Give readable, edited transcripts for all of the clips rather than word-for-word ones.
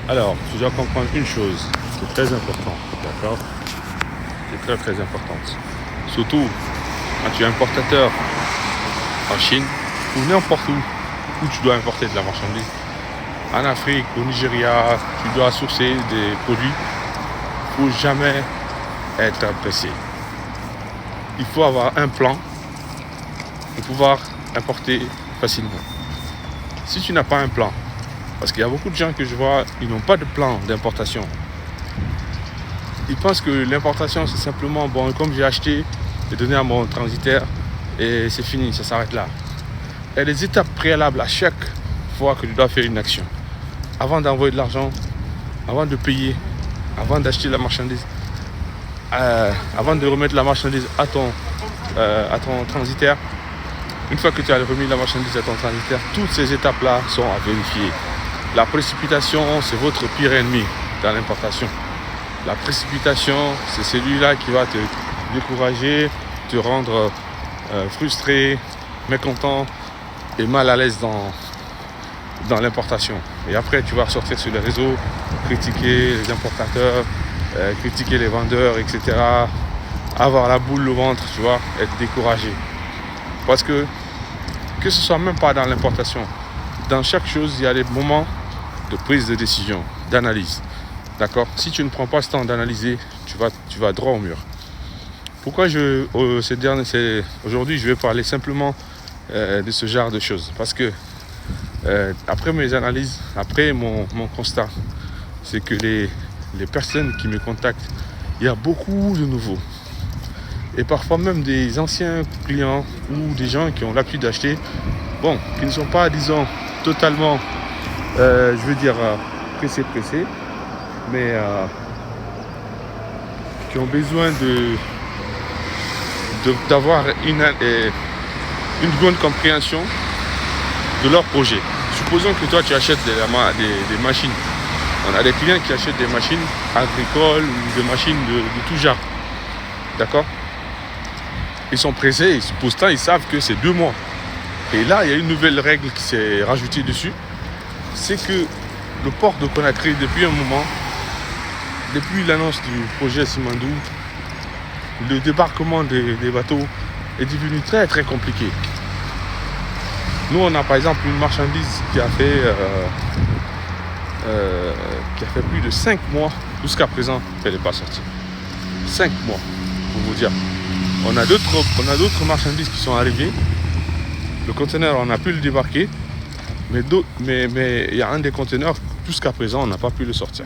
Alors, tu dois comprendre une chose, c'est très important, d'accord? C'est très très importante. Surtout quand tu es importateur en Chine ou n'importe où tu dois importer de la marchandise. En Afrique, au Nigeria, tu dois sourcer des produits. Il ne faut jamais être pressé. Il faut avoir un plan pour pouvoir importer facilement. Si tu n'as pas un plan, parce qu'il y a beaucoup de gens que je vois, ils n'ont pas de plan d'importation. Ils pensent que l'importation, c'est simplement, bon, comme j'ai acheté, j'ai donné à mon transitaire et c'est fini, ça s'arrête là. Il y a des étapes préalables à chaque fois que tu dois faire une action. Avant d'envoyer de l'argent, avant de payer, avant d'acheter la marchandise, avant de remettre la marchandise à ton transitaire. Une fois que tu as remis la marchandise à ton transitaire, toutes ces étapes-là sont à vérifier. La précipitation, c'est votre pire ennemi dans l'importation. La précipitation, c'est celui-là qui va te décourager, te rendre frustré, mécontent et mal à l'aise dans l'importation. Et après, tu vas ressortir sur les réseaux, critiquer les importateurs, critiquer les vendeurs, etc. Avoir la boule au ventre, tu vois, être découragé. Parce que ce soit même pas dans l'importation, dans chaque chose, il y a des moments de prise de décision, d'analyse. D'accord? Si tu ne prends pas ce temps d'analyser, tu vas droit au mur. Pourquoi aujourd'hui, je vais parler simplement de ce genre de choses? Parce que après mes analyses, après mon constat, c'est que les personnes qui me contactent, il y a beaucoup de nouveaux. Et parfois même des anciens clients ou des gens qui ont l'habitude d'acheter, bon, qui ne sont pas, disons, totalement, pressés, mais qui ont besoin d'avoir une bonne compréhension de leur projet. Supposons que toi tu achètes des machines. On a des clients qui achètent des machines agricoles ou des machines de tout genre. D'accord? Ils sont pressés, pourtant ils savent que c'est 2 mois. Et là, il y a une nouvelle règle qui s'est rajoutée dessus. C'est que le port de Conakry, depuis un moment, depuis l'annonce du projet Simandou, le débarquement des bateaux est devenu très très compliqué. Nous, on a par exemple une marchandise qui a fait plus de 5 mois jusqu'à présent qu'elle n'est pas sortie. 5 mois, pour vous dire. On a d'autres marchandises qui sont arrivées. Le conteneur, on a pu le débarquer, mais il y a un des conteneurs, jusqu'à présent, on n'a pas pu le sortir.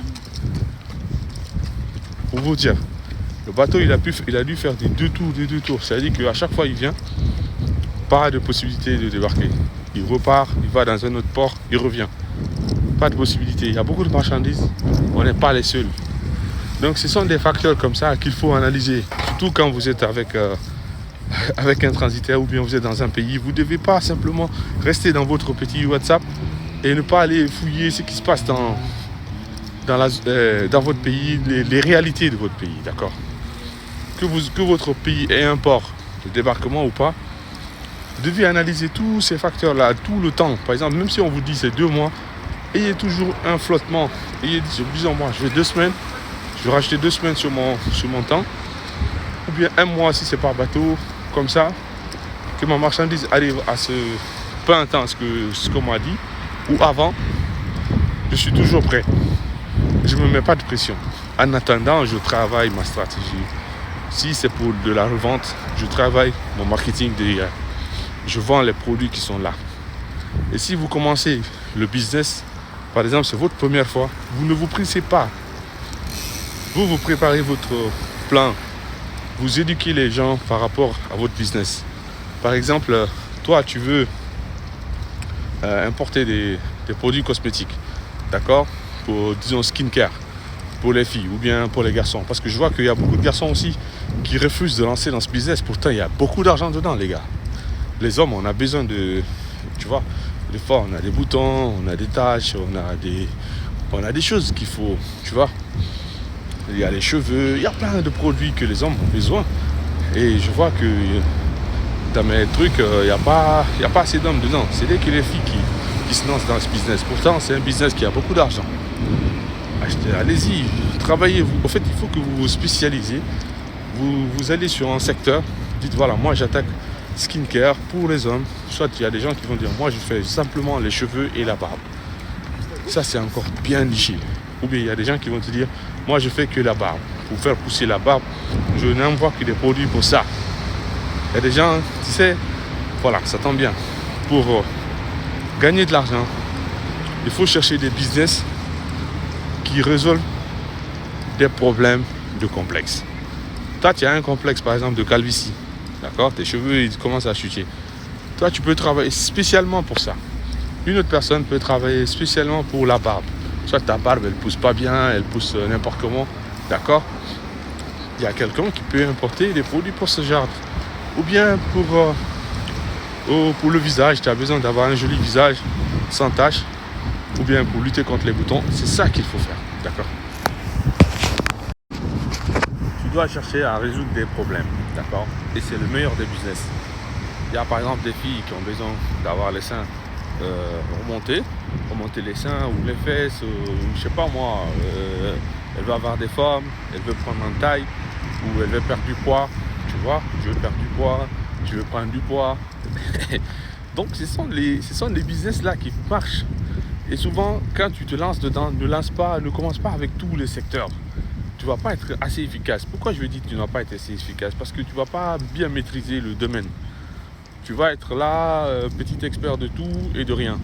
Pour vous dire, le bateau, il a dû faire des deux tours. C'est-à-dire qu'à chaque fois, il vient, pas de possibilité de débarquer. Il repart, il va dans un autre port, il revient. Pas de possibilité. Il y a beaucoup de marchandises, on n'est pas les seuls. Donc ce sont des facteurs comme ça qu'il faut analyser. Surtout quand vous êtes avec un transitaire ou bien vous êtes dans un pays. Vous ne devez pas simplement rester dans votre petit WhatsApp et ne pas aller fouiller ce qui se passe dans votre pays, les réalités de votre pays. D'accord? Que votre pays ait un port de débarquement ou pas, vous devez analyser tous ces facteurs-là tout le temps. Par exemple, même si on vous dit c'est 2 mois, ayez toujours un flottement. Disons moi, je vais 2 semaines. Je vais racheter 2 semaines sur mon temps, ou bien 1 mois si c'est par bateau, comme ça, que ma marchandise arrive à peu intense ce qu'on m'a dit, ou avant, je suis toujours prêt. Je ne me mets pas de pression. En attendant, je travaille ma stratégie. Si c'est pour de la revente, je travaille mon marketing derrière. Je vends les produits qui sont là. Et si vous commencez le business, par exemple, c'est votre première fois, vous ne vous pressez pas. Vous préparez votre plan, vous éduquez les gens par rapport à votre business. Par exemple, toi, tu veux importer des produits cosmétiques, d'accord? Pour, disons, skincare, pour les filles ou bien pour les garçons. Parce que je vois qu'il y a beaucoup de garçons aussi qui refusent de lancer dans ce business. Pourtant, il y a beaucoup d'argent dedans, les gars. Les hommes, on a besoin de, tu vois, des fois, on a des boutons, on a des taches, on a des choses qu'il faut, tu vois. Il y a les cheveux, il y a plein de produits que les hommes ont besoin. Et je vois que dans mes trucs, il n'y a pas assez d'hommes dedans. C'est dès que les filles qui se lancent dans ce business. Pourtant, c'est un business qui a beaucoup d'argent. achetez, allez-y, travaillez. En fait, il faut que vous vous spécialisez. Vous allez sur un secteur, dites voilà, moi j'attaque skincare pour les hommes. Soit il y a des gens qui vont dire moi je fais simplement les cheveux et la barbe. Ça c'est encore bien niché. Ou bien il y a des gens qui vont te dire moi je fais que la barbe. Pour faire pousser la barbe, je n'envoie que des produits pour ça. Il y a des gens, tu sais, voilà, ça tombe bien. Pour gagner de l'argent, il faut chercher des business qui résolvent des problèmes de complexe. Toi, tu as un complexe, par exemple, de calvitie. D'accord? Tes cheveux, ils commencent à chuter. Toi, tu peux travailler spécialement pour ça. Une autre personne peut travailler spécialement pour la barbe. Soit ta barbe, elle pousse pas bien, elle pousse n'importe comment. D'accord? Il y a quelqu'un qui peut importer des produits pour ce genre. Ou bien pour le visage, tu as besoin d'avoir un joli visage sans taches. Ou bien pour lutter contre les boutons. C'est ça qu'il faut faire. D'accord? Tu dois chercher à résoudre des problèmes, d'accord? Et c'est le meilleur des business. Il y a par exemple des filles qui ont besoin d'avoir les seins remonter les seins ou les fesses, je sais pas moi, elle veut avoir des formes, elle veut prendre une taille, ou elle veut perdre du poids, tu vois, tu veux perdre du poids, tu veux prendre du poids. Donc ce sont les business là qui marchent. Et souvent, quand tu te lances dedans, ne commence pas avec tous les secteurs. Tu ne vas pas être assez efficace. Pourquoi je veux dire que tu ne vas pas être assez efficace? Parce que tu ne vas pas bien maîtriser le domaine. Tu vas être là, petit expert de tout et de rien.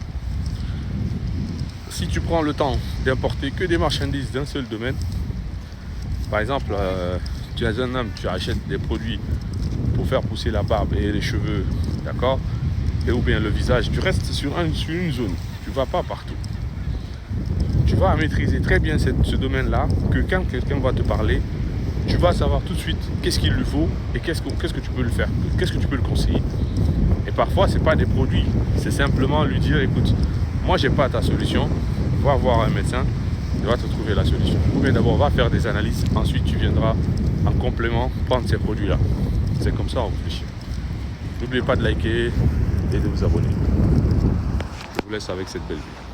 Si tu prends le temps d'importer que des marchandises d'un seul domaine, par exemple, tu es un homme, tu achètes des produits pour faire pousser la barbe et les cheveux, d'accord? Et ou bien le visage, tu restes sur une zone. Tu ne vas pas partout. Tu vas maîtriser très bien ce domaine-là, que quand quelqu'un va te parler, tu vas savoir tout de suite qu'est-ce qu'il lui faut et qu'est-ce que tu peux le faire, qu'est-ce que tu peux le conseiller. Et parfois, ce n'est pas des produits, c'est simplement lui dire, écoute, moi, j'ai pas ta solution, va voir un médecin, il va te trouver la solution. Ou bien d'abord, va faire des analyses, ensuite tu viendras en complément prendre ces produits-là. C'est comme ça, on réfléchit. N'oubliez pas de liker et de vous abonner. Je vous laisse avec cette belle vue.